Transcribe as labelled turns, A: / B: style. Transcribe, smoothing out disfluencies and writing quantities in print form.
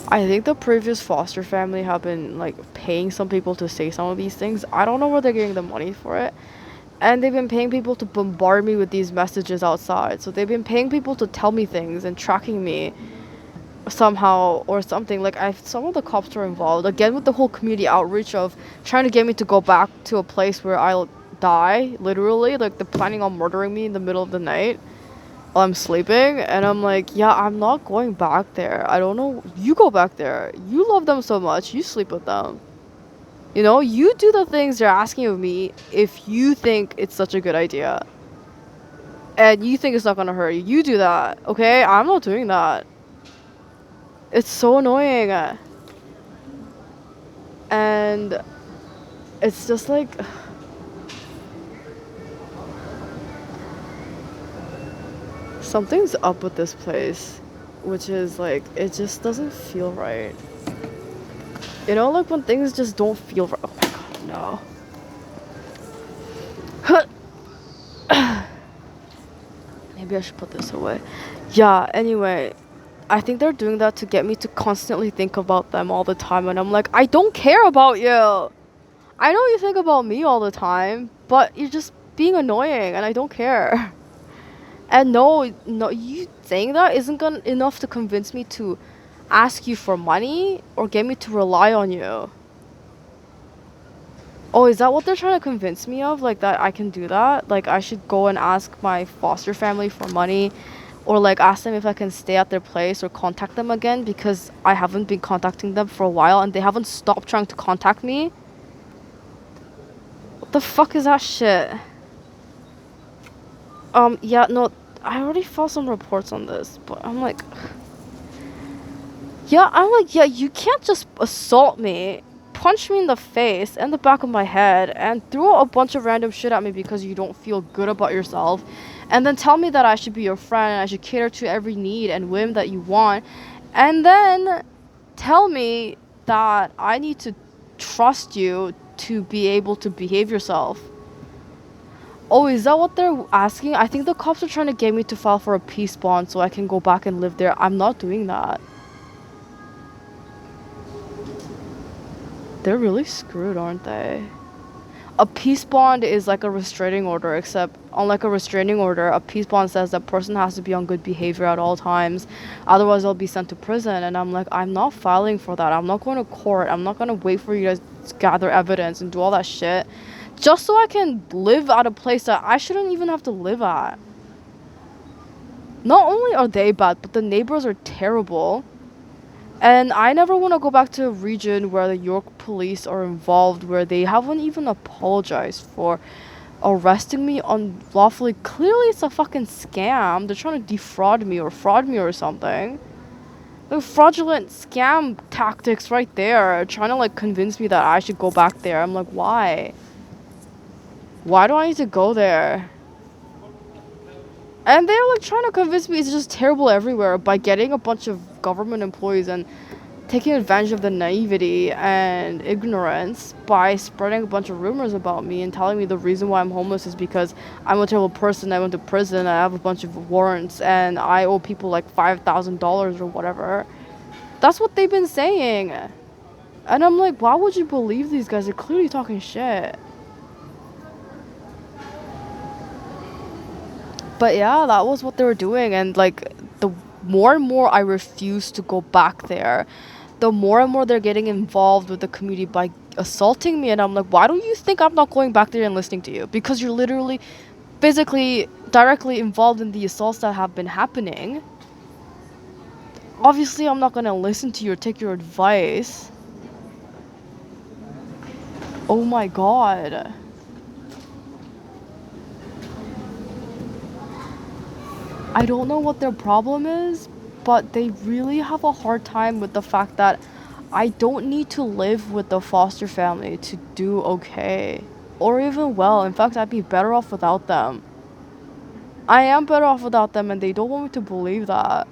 A: I think the previous foster family have been like paying some people to say some of these things. I don't know where they're getting the money for it. And they've been paying people to bombard me with these messages outside. So they've been paying people to tell me things and tracking me somehow or something. Like I some of the cops were involved again with the whole community outreach of trying to get me to go back to a place where I'll die, literally. Like they're planning on murdering me in the middle of the night while I'm sleeping, and I'm like, yeah, I'm not going back there. I don't know. You go back there. You love them so much. You sleep with them. You know, you do the things they're asking of me if you think it's such a good idea. And you think it's not gonna hurt you. You do that, okay? I'm not doing that. It's so annoying. And it's just like something's up with this place, which is like it just doesn't feel right. You know, like when things just don't feel right. Oh my god, no. Maybe I should put this away. Yeah, anyway, I think they're doing that to get me to constantly think about them all the time, and I'm like, I don't care about you. I know you think about me all the time, but you're just being annoying, and I don't care. And no, you saying that isn't gonna enough to convince me to ask you for money or get me to rely on you. Oh, is that what they're trying to convince me of? Like that I can do that? Like I should go and ask my foster family for money or like ask them if I can stay at their place or contact them again because I haven't been contacting them for a while and they haven't stopped trying to contact me? What the fuck is that shit? Yeah, no, I already filed some reports on this, but yeah, you can't just assault me, punch me in the face and the back of my head, and throw a bunch of random shit at me because you don't feel good about yourself, and then tell me that I should be your friend and I should cater to every need and whim that you want, and then tell me that I need to trust you to be able to behave yourself. Oh, is that what they're asking? I think the cops are trying to get me to file for a peace bond so I can go back and live there. I'm not doing that. They're really screwed, aren't they? A peace bond is like a restraining order, except unlike a restraining order, a peace bond says that person has to be on good behavior at all times. Otherwise, they'll be sent to prison. And I'm like, I'm not filing for that. I'm not going to court. I'm not going to wait for you to gather evidence and do all that shit just so I can live at a place that I shouldn't even have to live at. Not only are they bad, but the neighbors are terrible. And I never want to go back to a region where the York police are involved, where they haven't even apologized for arresting me unlawfully. Clearly, it's a fucking scam. They're trying to defraud me or fraud me or something. The fraudulent scam tactics right there, trying to like convince me that I should go back there. I'm like, why? Why do I need to go there? And they're like trying to convince me it's just terrible everywhere by getting a bunch of government employees and taking advantage of the naivety and ignorance by spreading a bunch of rumors about me and telling me the reason why I'm homeless is because I'm a terrible person. I went to prison. I have a bunch of warrants and I owe people like $5,000 or whatever. That's what they've been saying. And I'm like, why would you believe these guys? They're clearly talking shit. But yeah, that was what they were doing. And like the more and more I refuse to go back there, the more and more they're getting involved with the community by assaulting me. And I'm like, why do you think I'm not going back there and listening to you? Because you're literally physically directly involved in the assaults that have been happening. Obviously, I'm not going to listen to you or take your advice. Oh my god. I don't know what their problem is, but they really have a hard time with the fact that I don't need to live with the foster family to do okay. Or even well. In fact, I'd be better off without them. I am better off without them, and they don't want me to believe that.